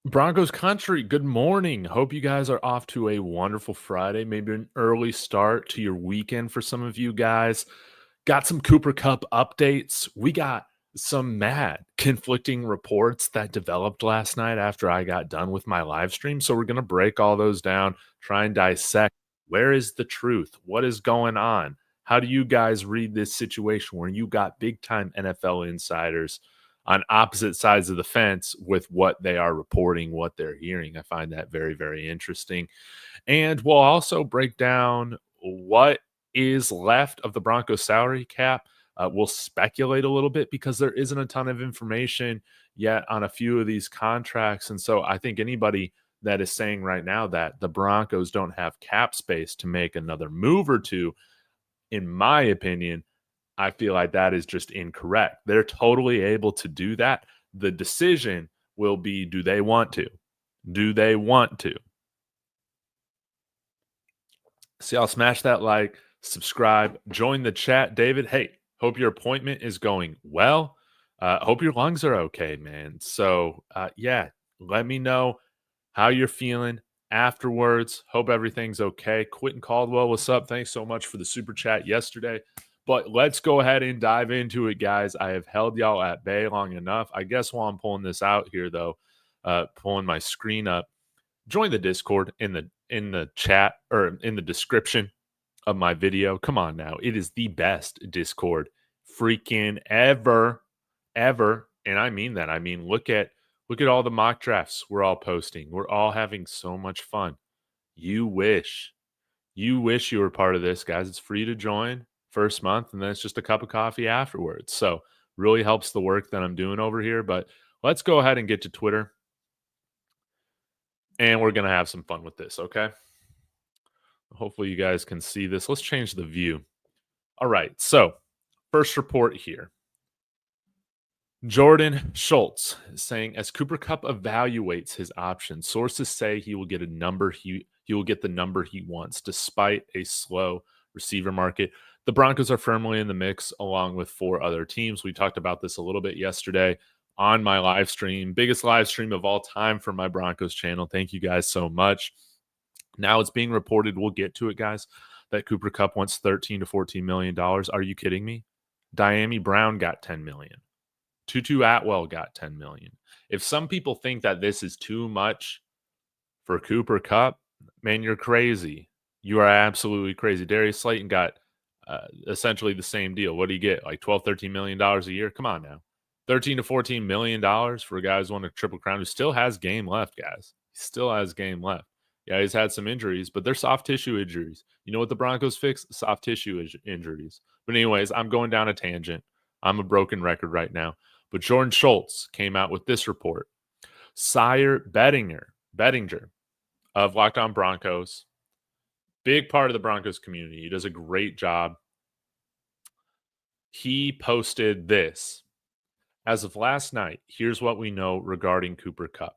Broncos country, good morning. Hope you guys are off to a wonderful Friday, maybe an early start to your weekend for some of you guys. Got some Cooper Kupp updates. We got some mad conflicting reports that developed last night after I got done with my live stream. So we're going to break all those down, try and dissect where is the truth? What is going on? How do you guys read this situation where you got big time NFL insiders on opposite sides of the fence with what they are reporting, what they're hearing? I find that very, very interesting. And we'll also break down what is left of the Broncos salary cap. We'll speculate a little bit because there isn't a ton of information yet on a few of these contracts. And so I think anybody that is saying right now that the Broncos don't have cap space to make another move or two, in my opinion, I feel like that is just incorrect. They're totally able to do that. The decision will be, do they want to? Do they want to? So y'all smash that like, subscribe, join the chat. David, hey, hope your appointment is going well. Hope your lungs are okay, man. So, yeah, let me know how you're feeling afterwards. Hope everything's okay. Quentin Caldwell, what's up? Thanks so much for the super chat yesterday. But let's go ahead and dive into it, guys. I have held y'all at bay long enough. I guess while I'm pulling this out here, though, pulling my screen up, join the Discord in the chat or in the description of my video. Come on now. It is the best Discord freaking ever. And I mean that. I mean, look at all the mock drafts we're all posting. We're all having so much fun. You wish you were part of this, guys. It's free to join first month, and then it's just a cup of coffee afterwards. So really helps the work that I'm doing over here. But let's go ahead and get to Twitter. And we're going to have some fun with this, okay? Hopefully you guys can see this. Let's change the view. All right, so first report here. Jordan Schultz is saying, as Cooper Kupp evaluates his options, sources say he will get the number he wants, despite a slow receiver market. The Broncos are firmly in the mix, along with 4 other teams. We talked about this a little bit yesterday on my live stream, biggest live stream of all time for my Broncos channel. Thank you guys so much. Now it's being reported, we'll get to it, guys, that Cooper Kupp wants $13 to $14 million. Are you kidding me? Diami Brown got $10 million. Tutu Atwell got $10 million. If some people think that this is too much for Cooper Kupp, man, you're crazy. You are absolutely crazy. Darius Slayton got essentially the same deal. What do you get? Like $12, $13 million a year? Come on now. $13 to $14 million for a guy who's won a triple crown, who still has game left, guys. He still has game left. Yeah, he's had some injuries, but they're soft tissue injuries. You know what the Broncos fix? Soft tissue injuries. But anyways, I'm going down a tangent. I'm a broken record right now. But Jordan Schultz came out with this report. Sire Bettinger of Locked On Broncos, big part of the Broncos community. He does a great job. He posted this. As of last night, here's what we know regarding Cooper Kupp.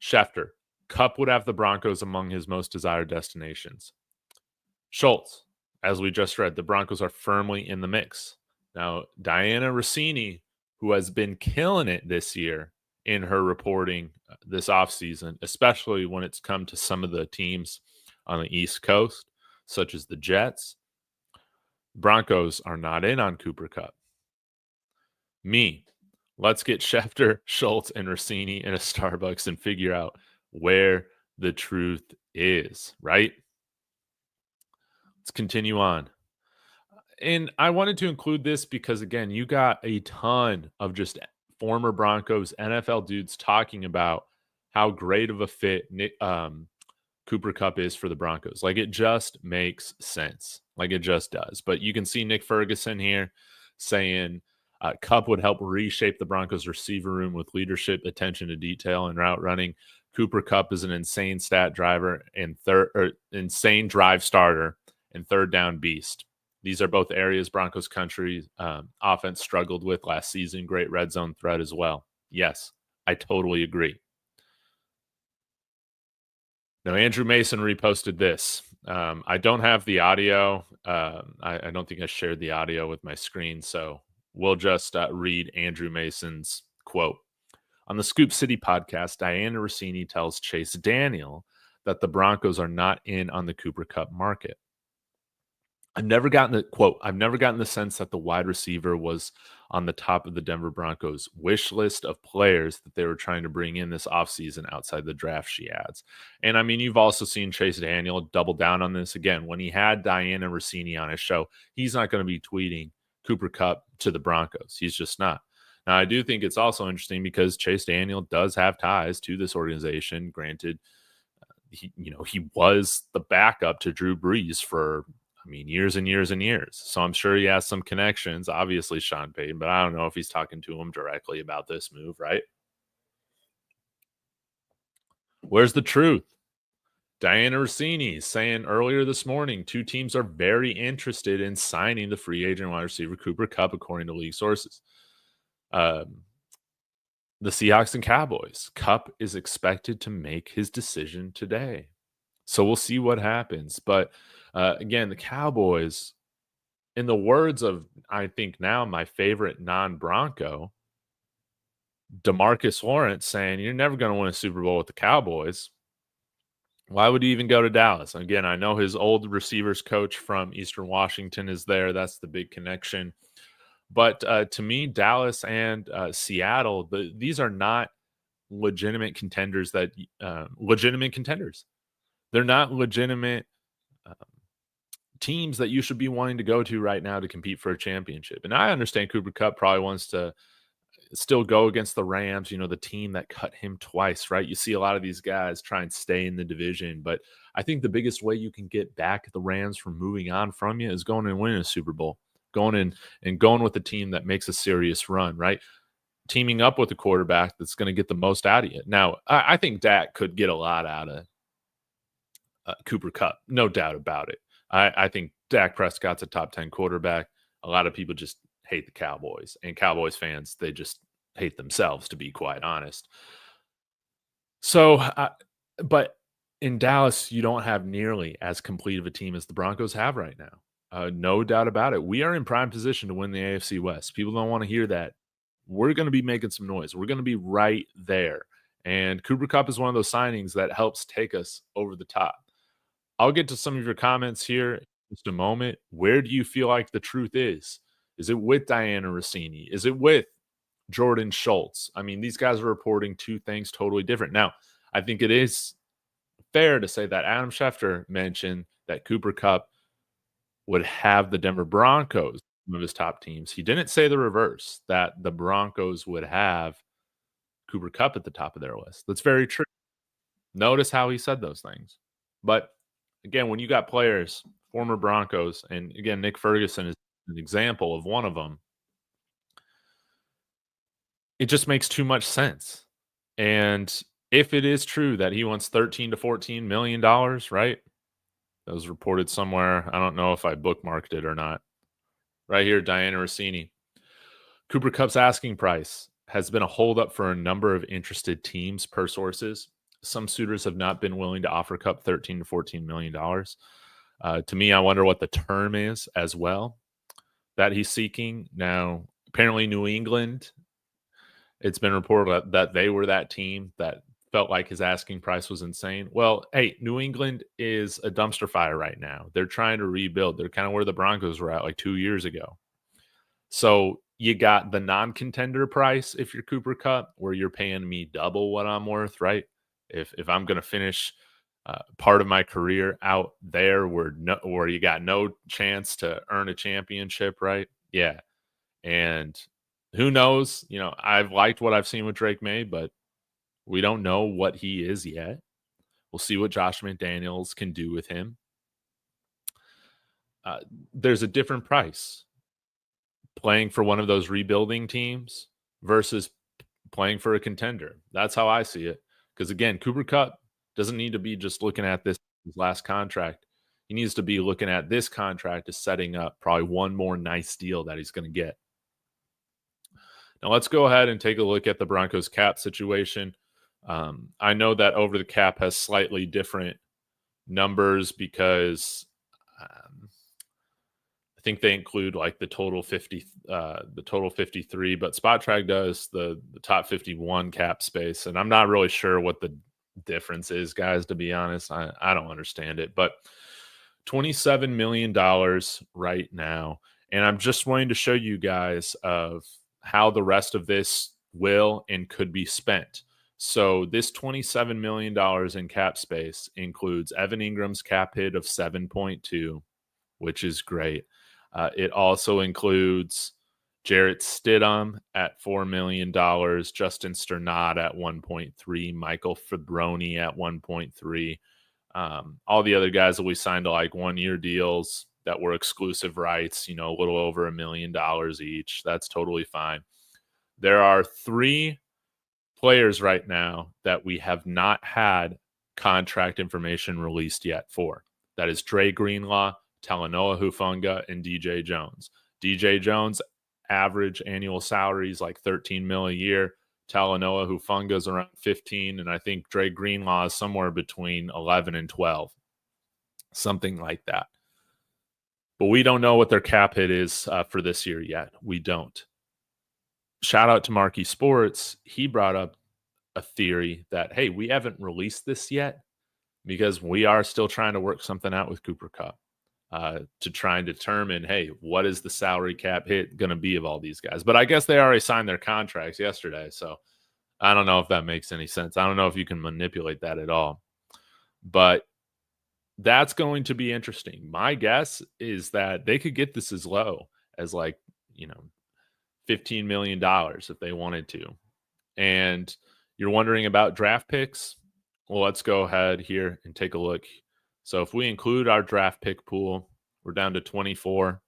Schefter, Kupp would have the Broncos among his most desired destinations. Schultz, as we just read, the Broncos are firmly in the mix. Now, Diana Rossini, who has been killing it this year in her reporting this offseason, especially when it's come to some of the teams on the East Coast, such as the Jets. Broncos are not in on Cooper Kupp. Let's get Schefter, Schultz, and Rossini in a Starbucks and figure out where the truth is, right? Let's continue on. And I wanted to include this because, again, you got a ton of just former Broncos NFL dudes talking about how great of a fit Cooper Kupp is for the Broncos. Like, it just makes sense. Like, it just does. But you can see Nick Ferguson here saying Kupp would help reshape the Broncos receiver room with leadership, attention to detail, and route running. Cooper Kupp is an insane stat driver and insane drive starter and third down beast. These are both areas Broncos country offense struggled with last season. Great red zone threat as well. Yes, I totally agree. Now, Andrew Mason reposted this. I don't have the audio. I don't think I shared the audio with my screen, so we'll just read Andrew Mason's quote. On the Scoop City podcast, Diana Rossini tells Chase Daniel that the Broncos are not in on the Cooper Kupp market. I've never gotten the sense that the wide receiver was on the top of the Denver Broncos wish list of players that they were trying to bring in this offseason outside the draft, she adds. And I mean, you've also seen Chase Daniel double down on this again. When he had Diana Rossini on his show, he's not going to be tweeting Cooper Kupp to the Broncos. He's just not. Now, I do think it's also interesting because Chase Daniel does have ties to this organization. Granted, he was the backup to Drew Brees for years and years and years. So I'm sure he has some connections, obviously Sean Payton, but I don't know if he's talking to him directly about this move, right? Where's the truth? Diana Rossini saying earlier this morning, two teams are very interested in signing the free agent wide receiver Cooper Kupp, according to league sources. The Seahawks and Cowboys. Kupp is expected to make his decision today. So we'll see what happens. But again, the Cowboys, in the words of, I think now, my favorite non-Bronco, DeMarcus Lawrence, saying, you're never going to win a Super Bowl with the Cowboys. Why would he even go to Dallas? Again, I know his old receivers coach from Eastern Washington is there. That's the big connection. But to me, Dallas and Seattle, these are not legitimate contenders. Legitimate contenders. They're not legitimate teams that you should be wanting to go to right now to compete for a championship. And I understand Cooper Kupp probably wants to still go against the Rams, the team that cut him twice, right? You see a lot of these guys try and stay in the division, but I think the biggest way you can get back the Rams from moving on from you is going and winning a Super Bowl, going in and going with a team that makes a serious run, right? Teaming up with a quarterback that's going to get the most out of you. Now, I think Dak could get a lot out of Cooper Kupp, no doubt about it. I think Dak Prescott's a top 10 quarterback. A lot of people just hate the Cowboys, and Cowboys fans, they just hate themselves, to be quite honest. So, but in Dallas, you don't have nearly as complete of a team as the Broncos have right now. No doubt about it. We are in prime position to win the AFC West. People don't want to hear that. We're going to be making some noise. We're going to be right there. And Cooper Kupp is one of those signings that helps take us over the top. I'll get to some of your comments here in just a moment. Where do you feel like the truth is? Is it with Diana Rossini? Is it with Jordan Schultz? I mean, these guys are reporting two things totally different. Now, I think it is fair to say that Adam Schefter mentioned that Cooper Kupp would have the Denver Broncos, one of his top teams. He didn't say the reverse, that the Broncos would have Cooper Kupp at the top of their list. That's very true. Notice how he said those things. But again, when you got players, former Broncos, and again, Nick Ferguson is an example of one of them, it just makes too much sense. And if it is true that he wants $13 to $14 million, right? That was reported somewhere. I don't know if I bookmarked it or not. Right here, Diana Rossini. Cooper Kupp's asking price has been a holdup for a number of interested teams per sources. Some suitors have not been willing to offer Kupp $13 to $14 million. To me, I wonder what the term is as well that he's seeking. Now, apparently New England, it's been reported that they were that team that felt like his asking price was insane. Well, hey, New England is a dumpster fire right now. They're trying to rebuild. They're kind of where the Broncos were at like 2 years ago. So you got the non-contender price if you're Cooper Kupp, where you're paying me double what I'm worth, right? If I'm going to finish part of my career out there where you got no chance to earn a championship, right? Yeah. And who knows? I've liked what I've seen with Drake May, but we don't know what he is yet. We'll see what Josh McDaniels can do with him. There's a different price playing for one of those rebuilding teams versus playing for a contender. That's how I see it. Because again, Cooper Kupp doesn't need to be just looking at his last contract. He needs to be looking at this contract as setting up probably one more nice deal that he's going to get. Now let's go ahead and take a look at the Broncos cap situation. I know that Over the Cap has slightly different numbers because I think they include like the total 53, but Spot Track does the top 51 cap space. And I'm not really sure what the difference is, guys, to be honest. I don't understand it, but $27 million right now. And I'm just wanting to show you guys of how the rest of this will and could be spent. So this $27 million in cap space includes Evan Ingram's cap hit of 7.2, which is great. It also includes Jarrett Stidham at $4 million, Justin Sternad at 1.3, Michael Fabroni at 1.3. All the other guys that we signed to like 1-year deals that were exclusive rights, a little over $1 million each. That's totally fine. There are 3 players right now that we have not had contract information released yet for. That is Dre Greenlaw, Talanoa Hufanga, and DJ Jones. DJ Jones average annual salary is like $13 million a year. Talanoa Hufanga is around 15, and I think Dre Greenlaw is somewhere between 11 and 12, something like that. But we don't know what their cap hit is for this year yet. We don't. Shout out to Marquee Sports. He brought up a theory that, hey, we haven't released this yet because we are still trying to work something out with Cooper Kupp to try and determine, hey, what is the salary cap hit going to be of all these guys? But I guess they already signed their contracts yesterday, so I don't know if that makes any sense. I don't know if you can manipulate that at all. But that's going to be interesting. My guess is that they could get this as low as like, $15 million if they wanted to. And you're wondering about draft picks? Well, let's go ahead here and take a look. So if we include our draft pick pool, we're down to 24.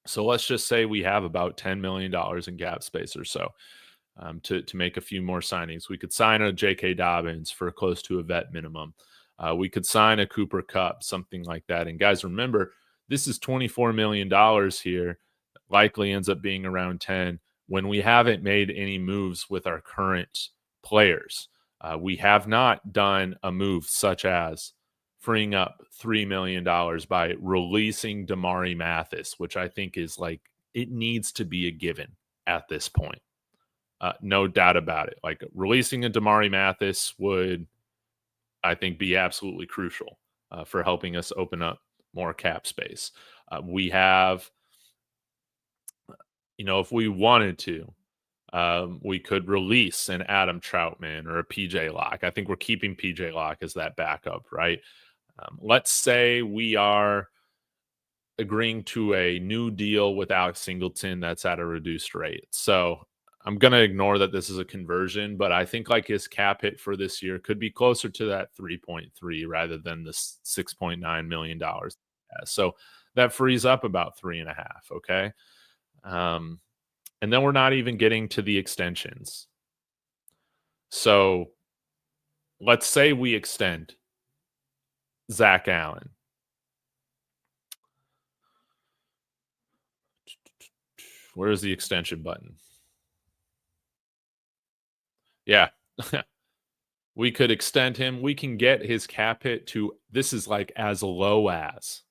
So let's just say we have about $10 million in cap space or so to make a few more signings. We could sign a J.K. Dobbins for close to a vet minimum. We could sign a Cooper Kupp, something like that. And guys, remember, this is $24 million here. Likely ends up being around 10 when we haven't made any moves with our current players. We have not done a move such as freeing up $3 million by releasing Damari Mathis, which I think is like, it needs to be a given at this point. No doubt about it. Like releasing a Damari Mathis would, I think, be absolutely crucial for helping us open up more cap space. We have, if we wanted to, we could release an Adam Troutman or a PJ Locke. I think we're keeping PJ Locke as that backup, right? Let's say we are agreeing to a new deal with Alex Singleton that's at a reduced rate. So I'm going to ignore that this is a conversion, but I think like his cap hit for this year could be closer to that 3.3 rather than the $6.9 million. So that frees up about 3.5. Okay. And then we're not even getting to the extensions. So let's say we extend Zach Allen. Where's the extension button? Yeah. We could extend him. We can get his cap hit to, this is like as low as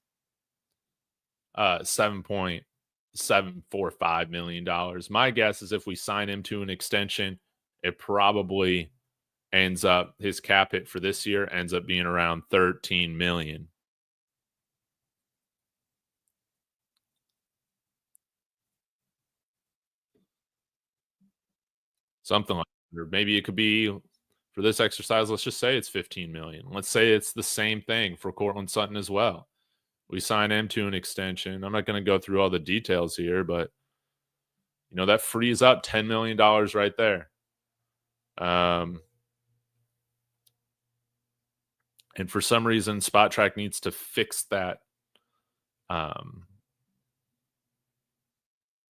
$7.745 million. My guess is if we sign him to an extension, it probably ends up, his cap hit for this year ends up being around $13 million. Something like that. Or maybe it could be, for this exercise, let's just say it's $15 million. Let's say it's the same thing for Courtland Sutton as well. We sign him to an extension. I'm not going to go through all the details here, but that frees up $10 million right there. And for some reason, Spot Track needs to fix that.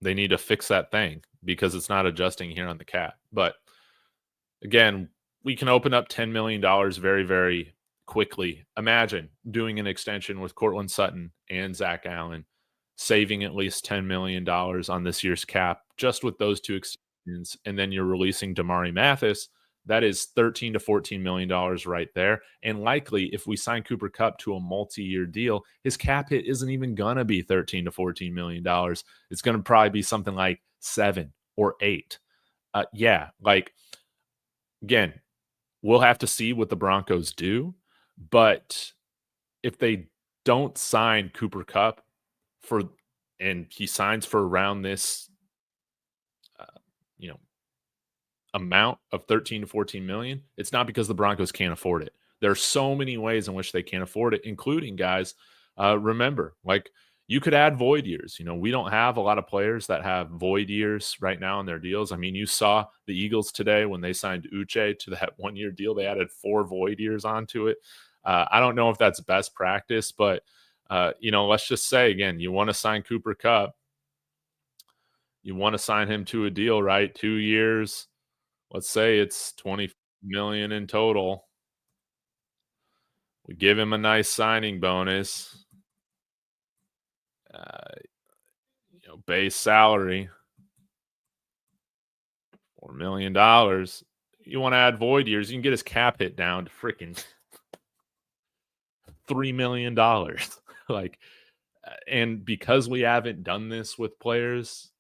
They need to fix that thing because it's not adjusting here on the cap. But again, we can open up $10 million very, very quickly. Imagine doing an extension with Courtland Sutton and Zach Allen, saving at least $10 million on this year's cap just with those two extensions. And then you're releasing Damari Mathis. That is $13 to $14 million right there. And likely, if we sign Cooper Kupp to a multi-year deal, his cap hit isn't even gonna be $13 to $14 million. It's gonna probably be something like 7 or 8. Yeah, like again, we'll have to see what the Broncos do, but if they don't sign Cooper Kupp for and he signs for around this uh, you know amount of 13 to 14 million, it's not because the Broncos can't afford it. There are so many ways in which they can't afford it, including guys. Remember, like you could add void years. We don't have a lot of players that have void years right now in their deals. I mean, you saw the Eagles today when they signed Uche to that 1-year deal, they added 4 void years onto it. I don't know if that's best practice, but let's just say again, you want to sign Cooper Kupp, you want to sign him to a deal, right? 2 years. Let's say it's 20 million in total. We give him a nice signing bonus. Base salary $4 million. You want to add void years, you can get his cap hit down to freaking $3 million. And because we haven't done this with players,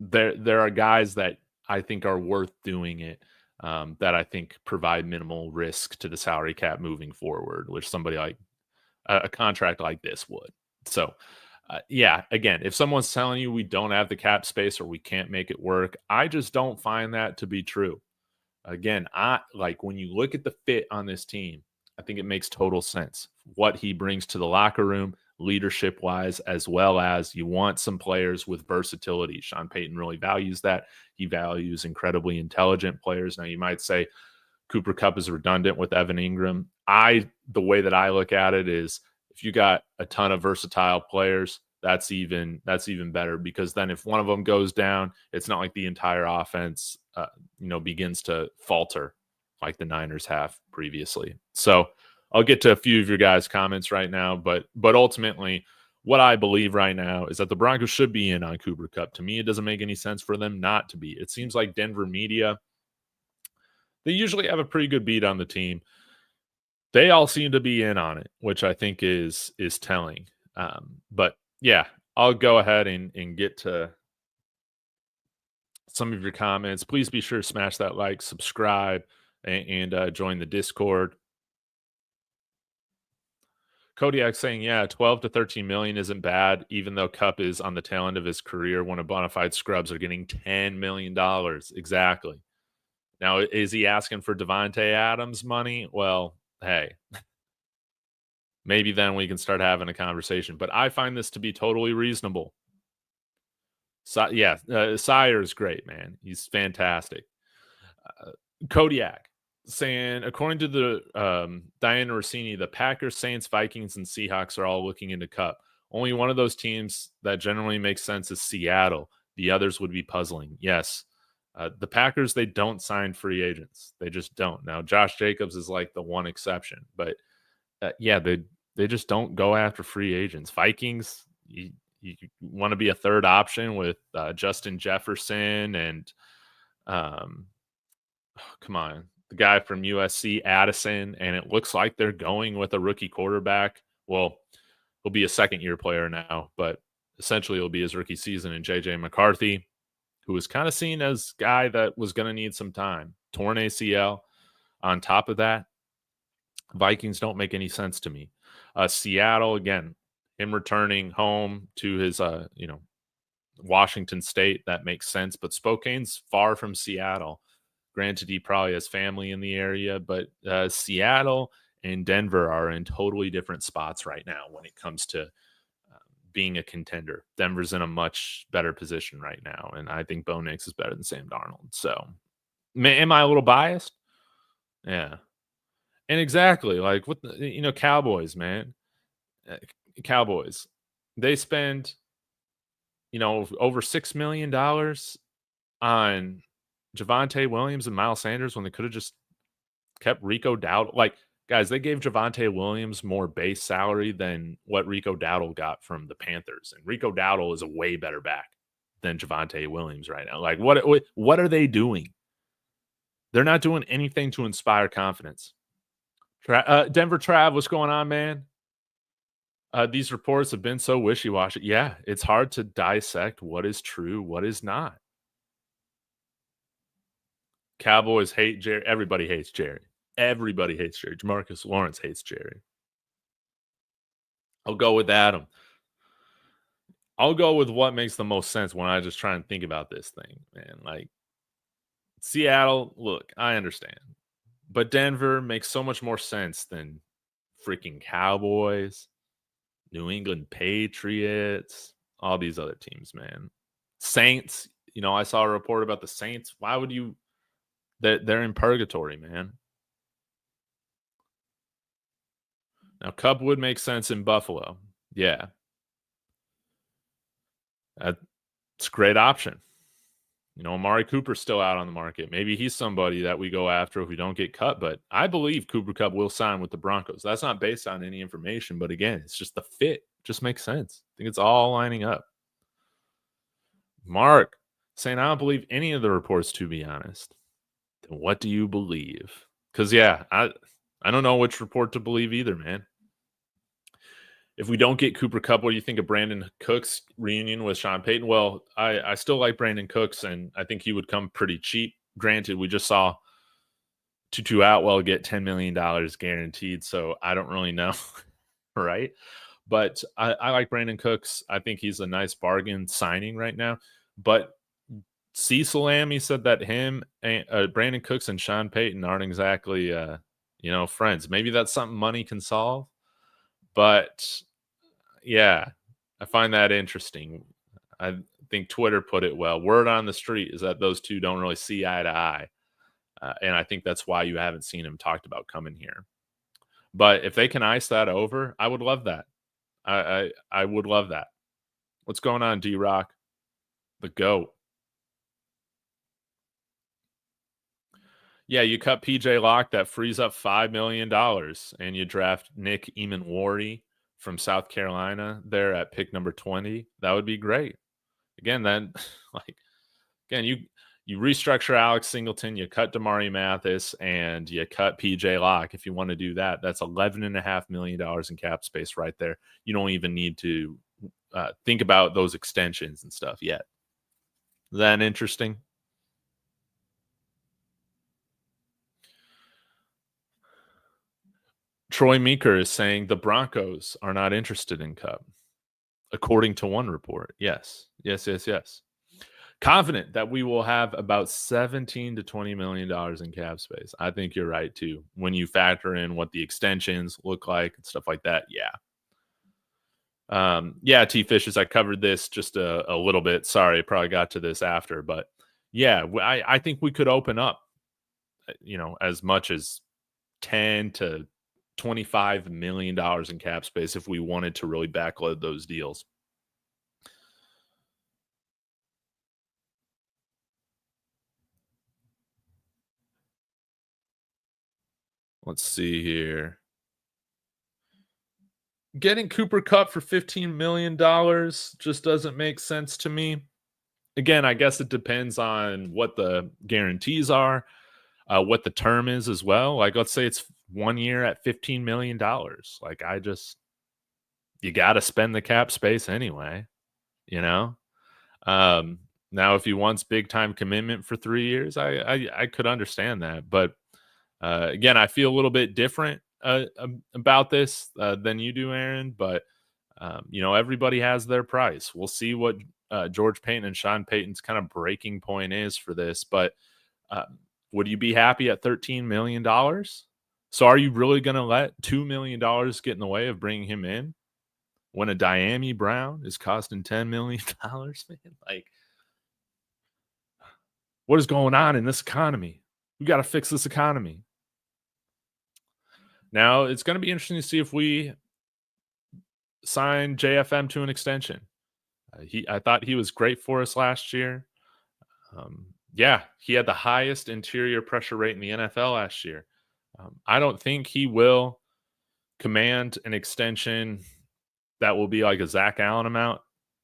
there are guys that I think are worth doing it, that I think provide minimal risk to the salary cap moving forward, which somebody like a contract like this would. So, yeah, again, if someone's telling you we don't have the cap space or we can't make it work, I just don't find that to be true. Again, when you look at the fit on this team, I think it makes total sense. What he brings to the locker room, leadership wise, as well as you want some players with versatility. Sean Payton really values that. He values incredibly intelligent players. Now, you might say Cooper Kupp is redundant with Evan Engram. The way that I look at it is if you got a ton of versatile players, that's even better, because then if one of them goes down, it's not like the entire offense begins to falter like the Niners have previously. So I'll get to a few of your guys' comments right now, but ultimately what I believe right now is that the Broncos should be in on Cooper Kupp. To me, it doesn't make any sense for them not to be. It seems like Denver media, they usually have a pretty good beat on the team. They all seem to be in on it, which I think is telling. But yeah, I'll go ahead and get to some of your comments. Please be sure to smash that like, subscribe, and join the Discord. Kodiak saying, yeah, 12 to 13 million isn't bad, even though Kupp is on the tail end of his career. One of bona fide scrubs are getting $10 million. Exactly. Now, is he asking for Devontae Adams money? Well, hey, maybe then we can start having a conversation. But I find this to be totally reasonable. Sire is great, man. He's fantastic. Kodiak saying, according to the Diana Rossini, the Packers, Saints, Vikings, and Seahawks are all looking into Kupp. Only one of those teams that generally makes sense is Seattle. The others would be puzzling. Yes. The Packers, they don't sign free agents. They just don't. Now, Josh Jacobs is like the one exception. But, they just don't go after free agents. Vikings, you want to be a third option with Justin Jefferson and, come on, the guy from USC, Addison, and it looks like they're going with a rookie quarterback. Well, he'll be a second-year player now, but essentially it'll be his rookie season. And J.J. McCarthy, who was kind of seen as a guy that was going to need some time. Torn ACL. On top of that, Vikings don't make any sense to me. Seattle, again, him returning home to his, Washington State, that makes sense. But Spokane's far from Seattle. Granted, he probably has family in the area, but Seattle and Denver are in totally different spots right now when it comes to being a contender. Denver's in a much better position right now, and I think Bo Nix is better than Sam Darnold. So, am I a little biased? Yeah. And exactly, like with the, Cowboys, man. Cowboys, they spend, over $6 million on Javonte Williams and Miles Sanders when they could have just kept Rico Dowdle. Like, guys, they gave Javonte Williams more base salary than what Rico Dowdle got from the Panthers. And Rico Dowdle is a way better back than Javonte Williams right now. Like, what are they doing? They're not doing anything to inspire confidence. Denver Trav, what's going on, man? These reports have been so wishy-washy. Yeah, it's hard to dissect what is true, what is not. Cowboys hate Jerry. Everybody hates Jerry. Everybody hates Jerry. Jamarcus Lawrence hates Jerry. I'll go with Adam. I'll go with what makes the most sense when I just try and think about this thing, man. Like Seattle, look, I understand. But Denver makes so much more sense than freaking Cowboys, New England Patriots, all these other teams, man. Saints, I saw a report about the Saints. Why would you? They're in purgatory, man. Now, Kupp would make sense in Buffalo. Yeah. That's a great option. Amari Cooper's still out on the market. Maybe he's somebody that we go after if we don't get cut. But I believe Cooper Kupp will sign with the Broncos. That's not based on any information. But again, it's just the fit. Just makes sense. I think it's all lining up. Mark saying, I don't believe any of the reports, to be honest. Then what do you believe? Because, yeah, I don't know which report to believe either, man. If we don't get Cooper Kupp, what do you think of Brandon Cooks' reunion with Sean Payton? Well, I still like Brandon Cooks, and I think he would come pretty cheap. Granted, we just saw Tutu Atwell get $10 million guaranteed, so I don't really know, right? But I like Brandon Cooks. I think he's a nice bargain signing right now. But Cecil Lamb, he said that him, Brandon Cooks, and Sean Payton aren't exactly, friends. Maybe that's something money can solve. But yeah, I find that interesting. I think Twitter put it well. Word on the street is that those two don't really see eye to eye. And I think that's why you haven't seen him talked about coming here. But if they can ice that over, I would love that. I would love that. What's going on, D-Rock? The GOAT. Yeah, you cut PJ Locke, that frees up $5 million, and you draft Nick Eamon-Wardy from South Carolina there at pick number 20. That would be great. Again, then, you restructure Alex Singleton, you cut Damari Mathis, and you cut PJ Locke. If you want to do that, that's $11.5 million in cap space right there. You don't even need to think about those extensions and stuff yet. Is that interesting? Troy Meeker is saying the Broncos are not interested in Kupp, according to one report. Yes. Confident that we will have about $17 to $20 million in cap space. I think you're right, too. When you factor in what the extensions look like and stuff like that, yeah. T-Fishes, I covered this just a little bit. Sorry, I probably got to this after. But, yeah, I think we could open up, as much as 10 to $25 million in cap space if we wanted to really backload those deals. Let's see here. Getting Cooper Kupp for $15 million just doesn't make sense to me. Again, I guess it depends on what the guarantees are, what the term is as well. Like, let's say it's 1 year at $15 million. Like, you got to spend the cap space anyway, Now, if he wants big time commitment for 3 years, I could understand that. But again, I feel a little bit different about this than you do, Aaron. But everybody has their price. We'll see what George Payton and Sean Payton's kind of breaking point is for this. But would you be happy at $13 million? So are you really going to let $2 million get in the way of bringing him in when a Diami Brown is costing $10 million, man? Like, what is going on in this economy? We got to fix this economy. Now, it's going to be interesting to see if we sign JFM to an extension. I thought he was great for us last year. He had the highest interior pressure rate in the NFL last year. I don't think he will command an extension that will be like a Zach Allen amount.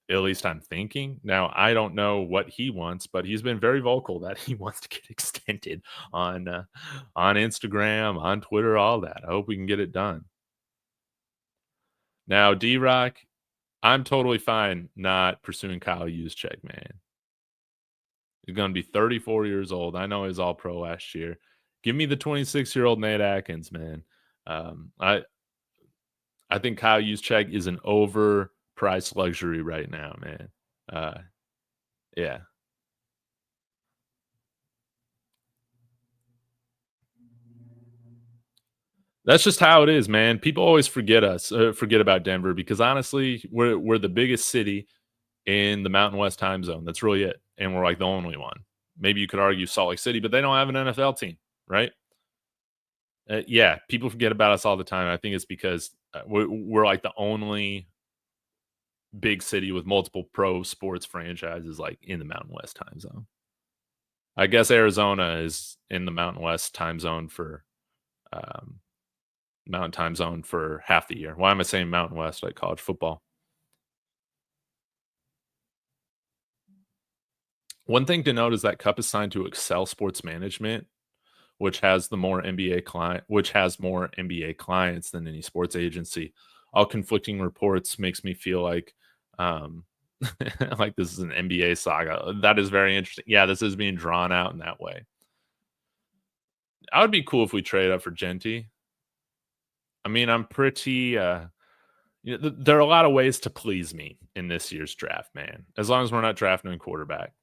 At least I'm thinking. Now, I don't know what he wants, but he's been very vocal that he wants to get extended on Instagram, on Twitter, all that. I hope we can get it done. Now, D-Rock, I'm totally fine not pursuing Kyle Juszczyk, man. He's going to be 34 years old. I know he's all pro last year. Give me the 26-year-old Nate Atkins, man. I think Kyle Juszczyk is an overpriced luxury right now, man. Yeah. That's just how it is, man. People always forget about Denver because honestly, we're the biggest city in the Mountain West time zone. That's really it, and we're like the only one. Maybe you could argue Salt Lake City, but they don't have an NFL team, right? Yeah, people forget about us all the time. I think it's because we're like the only big city with multiple pro sports franchises like in the Mountain West time zone. I guess Arizona is in the Mountain West time zone for Mountain time zone for half the year. Why am I saying Mountain West like college football? One thing to note is that Kupp is signed to Excel Sports Management, which has more NBA clients than any sports agency. All conflicting reports makes me feel like like this is an NBA saga. That is very interesting. Yeah, this is being drawn out in that way. I would be cool if we trade up for Genty. I mean, I'm pretty there are a lot of ways to please me in this year's draft, man. As long as we're not drafting a quarterback,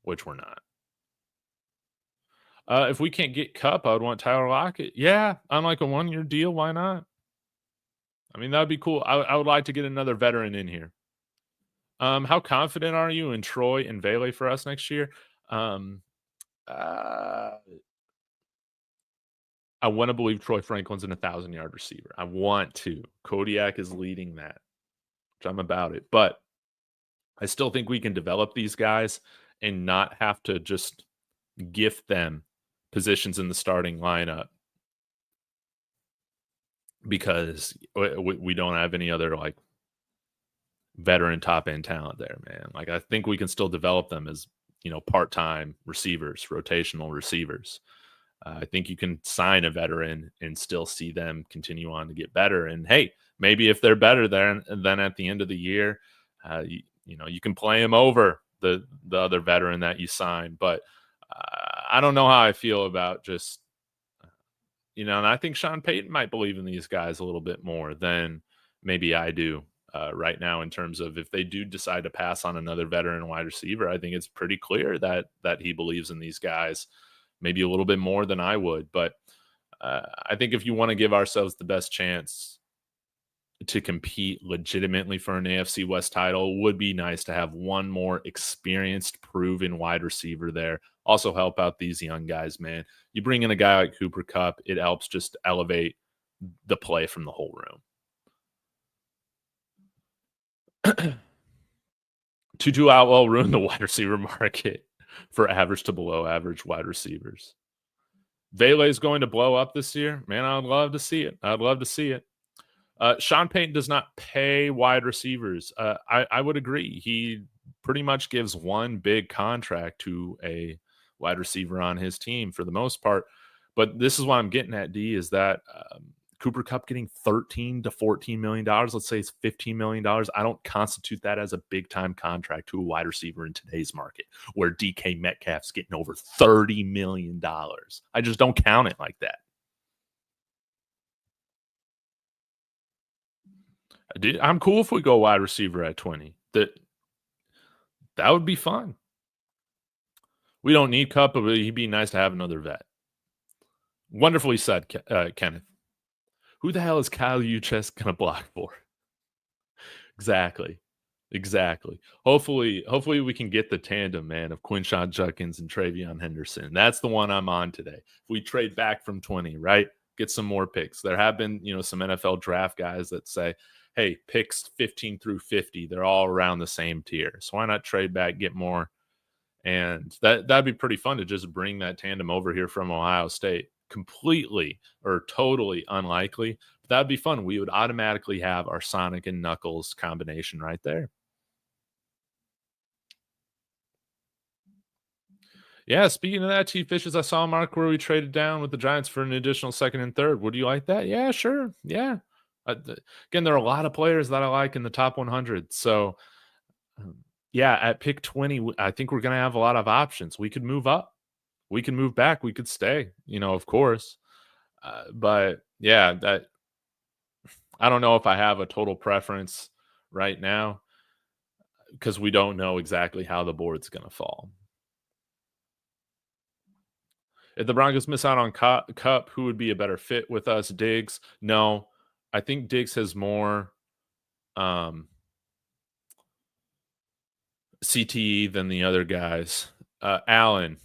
which we're not. If we can't get Kupp, I would want Tyler Lockett. Yeah, on like a 1-year deal. Why not? I mean, that would be cool. I would like to get another veteran in here. How confident are you in Troy and Vele for us next year? I want to believe Troy Franklin's an 1,000-yard receiver. I want to. Kodiak is leading that, which I'm about it. But I still think we can develop these guys and not have to just gift them positions in the starting lineup because we don't have any other like veteran top end talent there, man. Like I think we can still develop them as, part-time receivers, rotational receivers. I think you can sign a veteran and still see them continue on to get better. And hey, maybe if they're better then at the end of the year, you can play them over the other veteran that you signed. But I don't know how I feel about just, and I think Sean Payton might believe in these guys a little bit more than maybe I do right now in terms of if they do decide to pass on another veteran wide receiver. I think it's pretty clear that he believes in these guys maybe a little bit more than I would. But I think if you want to give ourselves the best chance to compete legitimately for an AFC West title, it would be nice to have one more experienced, proven wide receiver there. Also help out these young guys, man. You bring in a guy like Cooper Kupp, it helps just elevate the play from the whole room. Tutu Outwell ruined the wide receiver market for average to below average wide receivers. Vele is going to blow up this year. Man, I'd love to see it. I'd love to see it. Sean Payton does not pay wide receivers. I would agree. He pretty much gives one big contract to a wide receiver on his team for the most part. But this is what I'm getting at, D, is that Cooper Kupp getting $13 to $14 million, let's say it's $15 million. I don't constitute that as a big time contract to a wide receiver in today's market where DK Metcalf's getting over $30 million. I just don't count it like that. I'm cool if we go wide receiver at 20. That would be fun. We don't need Kupp, but he'd be nice to have another vet. Wonderfully said, Kenneth. Who the hell is Kyle Juszczyk going to block for? Exactly. Hopefully we can get the tandem, man, of Quinshon Judkins and Travion Henderson. That's the one I'm on today. If we trade back from 20, right? Get some more picks. There have been, some NFL draft guys that say, hey, picks 15 through 50, they're all around the same tier. So why not trade back, get more? And that'd be pretty fun to just bring that tandem over here from Ohio State. completely or totally unlikely. But that'd be fun. We would automatically have our Sonic and Knuckles combination right there. Yeah, speaking of that, Chief Fishes, I saw Mark where we traded down with the Giants for an additional second and third. Would you like that? Yeah, sure. Yeah. Again, there are a lot of players that I like in the top 100. So, um, yeah, at pick 20, I think we're going to have a lot of options. We could move up, we can move back, we could stay, of course. But yeah, that I don't know if I have a total preference right now because we don't know exactly how the board's going to fall. If the Broncos miss out on Kupp, who would be a better fit with us? Diggs? No, I think Diggs has more CTE than the other guys. Allen,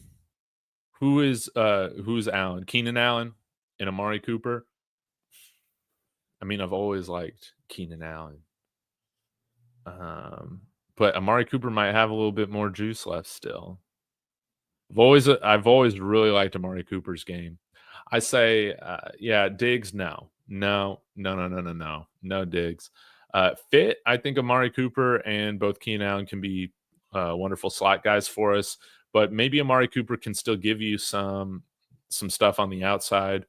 who's Allen? Keenan Allen and Amari Cooper. I mean, I've always liked Keenan Allen, but Amari Cooper might have a little bit more juice left still. I've always really liked Amari Cooper's game. I say, yeah, Diggs, no Diggs. Fit, I think Amari Cooper and both Keenan Allen can be wonderful slot guys for us, but maybe Amari Cooper can still give you some stuff on the outside.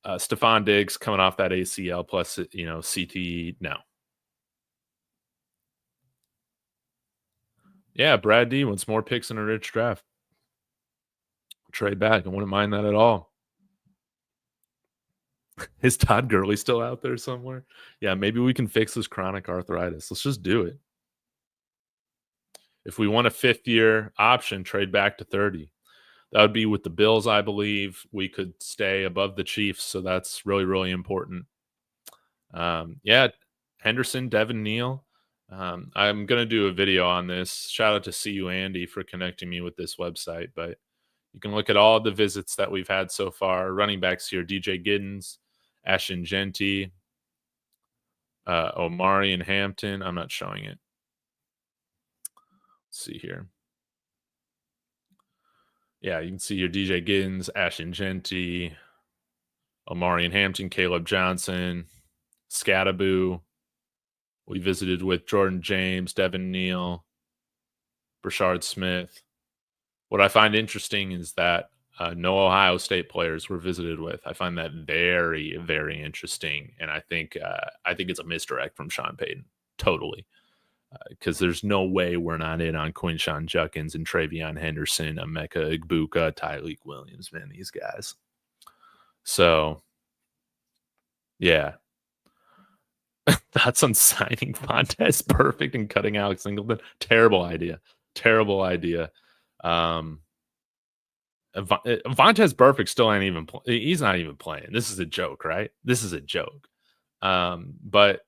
Stephon Diggs coming off that ACL plus CTE, no. Yeah, Brad D wants more picks in a rich draft. Trade back. I wouldn't mind that at all. Is Todd Gurley still out there somewhere? Yeah, maybe we can fix this chronic arthritis. Let's just do it. If we want a 5th-year option, trade back to 30. That would be with the Bills, I believe. We could stay above the Chiefs, so that's really, really important. Yeah, Henderson, Devin Neal. I'm going to do a video on this. Shout out to CU Andy for connecting me with this website, but you can look at all the visits that we've had so far. Running backs here, DJ Giddens, Ashton Genty, Omari and Hampton. I'm not showing it. Let's see here. Yeah, you can see your DJ Giddens, Ashton Genty, Omari and Hampton, Caleb Johnson, Scattaboo. We visited with Jordan James, Devin Neal, Brashard Smith. What I find interesting is that no Ohio State players were visited with. I find that very, very interesting, and I think it's a misdirect from Sean Payton, totally, because there's no way we're not in on Quinshon Judkins and Travion Henderson, Emeka Egbuka, Tyreek Williams, man, these guys. So, yeah. Thoughts on signing Vontaze Perfect and cutting Alex Singleton? Terrible idea. Terrible idea. Vontaze Perfect still ain't even he's not even playing. This is a joke, right? This is a joke. But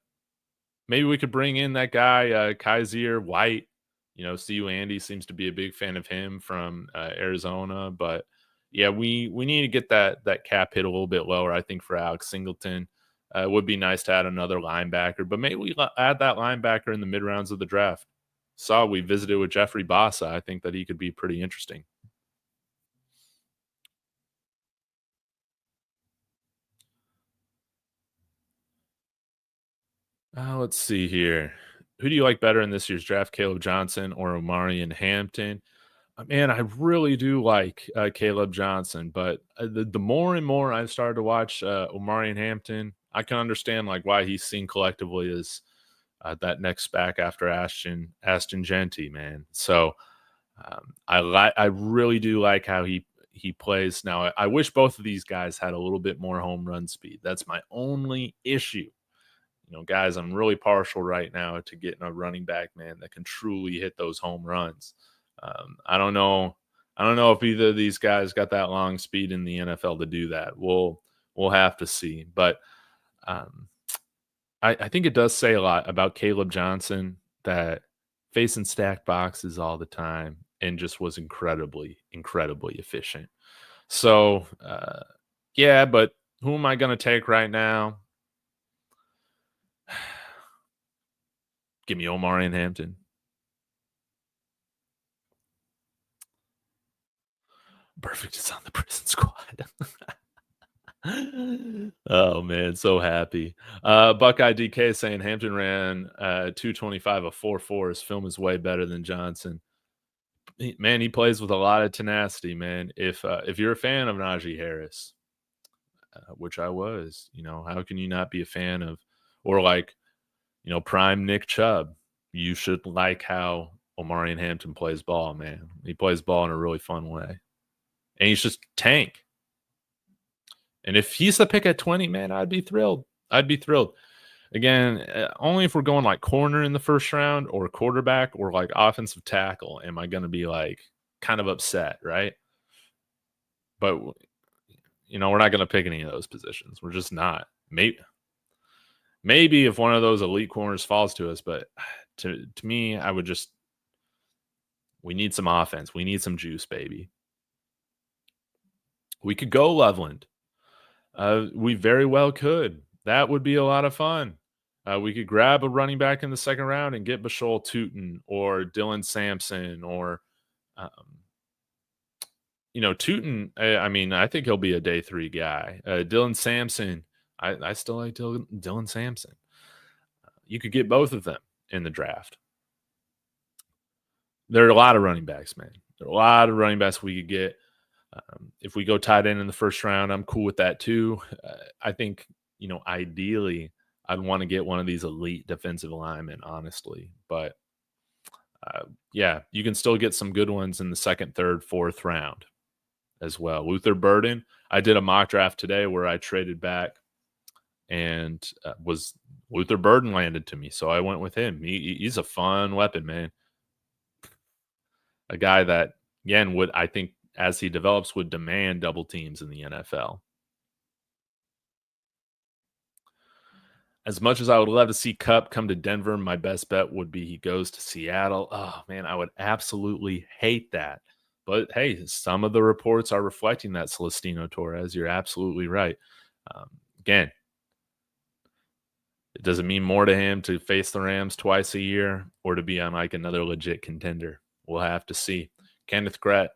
maybe we could bring in that guy, Kaiser White. CU Andy seems to be a big fan of him from Arizona. But yeah, we need to get that cap hit a little bit lower, I think, for Alex Singleton. It would be nice to add another linebacker, but maybe we add that linebacker in the mid rounds of the draft. We visited with Jeffrey Bassa. I think that he could be pretty interesting. Let's see here. Who do you like better in this year's draft, Caleb Johnson or Omari and Hampton? Man, I really do like Caleb Johnson, but the more and more I've started to watch Omari and Hampton, I can understand why he's seen collectively as that next back after Ashton Genty, man. So I really do like how he plays. Now I wish both of these guys had a little bit more home run speed. That's my only issue. Guys, I'm really partial right now to getting a running back, man, that can truly hit those home runs. I don't know if either of these guys got that long speed in the NFL to do that. We'll have to see. But I think it does say a lot about Caleb Johnson that facing stacked boxes all the time and just was incredibly, incredibly efficient. So, yeah, but who am I going to take right now? Give me Omari and Hampton. Perfect is on the prison squad. Oh man, so happy. Buckeye DK saying Hampton ran 225 a 4.4. His film is way better than Johnson. Man, he plays with a lot of tenacity, man. If you're a fan of Najee Harris, which I was, how can you not be a fan of, or like, prime Nick Chubb? You should like how Omarion Hampton plays ball, man. He plays ball in a really fun way, and he's just tank. And if he's the pick at 20, man, I'd be thrilled. I'd be thrilled. Again, only if we're going like corner in the first round or quarterback or like offensive tackle am I going to be like kind of upset, right? But we're not going to pick any of those positions. We're just not. Maybe if one of those elite corners falls to us, but to me, we need some offense. We need some juice, baby. We could go Loveland. We very well could. That would be a lot of fun. We could grab a running back in the second round and get Bashol Tootin or Dylan Sampson or, Tootin. I think he'll be a day 3 guy. Dylan Sampson. I still like Dylan Sampson. You could get both of them in the draft. There are a lot of running backs, man. There are a lot of running backs we could get. If we go tight end in the first round, I'm cool with that too. I think, ideally, I'd want to get one of these elite defensive linemen, honestly. But, yeah, you can still get some good ones in the second, third, fourth round as well. Luther Burden, I did a mock draft today where I traded back and Luther Burden landed to me, so I went with him. He's a fun weapon, man. A guy that, again, I think, as he develops, would demand double teams in the NFL. As much as I would love to see Kupp come to Denver, my best bet would be he goes to Seattle. Oh, man, I would absolutely hate that. But, hey, some of the reports are reflecting that, Celestino Torres. You're absolutely right. Again, it doesn't mean more to him to face the Rams twice a year or to be on like another legit contender. We'll have to see. Kenneth Grant,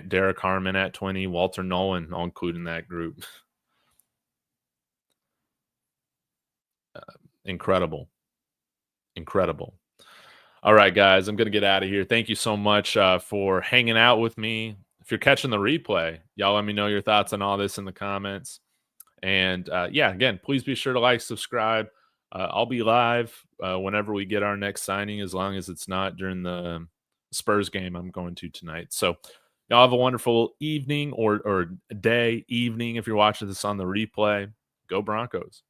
Derek Harmon at 20, Walter Nolan, I'll include in that group. Incredible. All right, guys, I'm going to get out of here. Thank you so much for hanging out with me. If you're catching the replay, y'all let me know your thoughts on all this in the comments. And, yeah, again, please be sure to like, subscribe. I'll be live whenever we get our next signing, as long as it's not during the Spurs game I'm going to tonight. So y'all have a wonderful evening or day, evening if you're watching this on the replay. Go Broncos.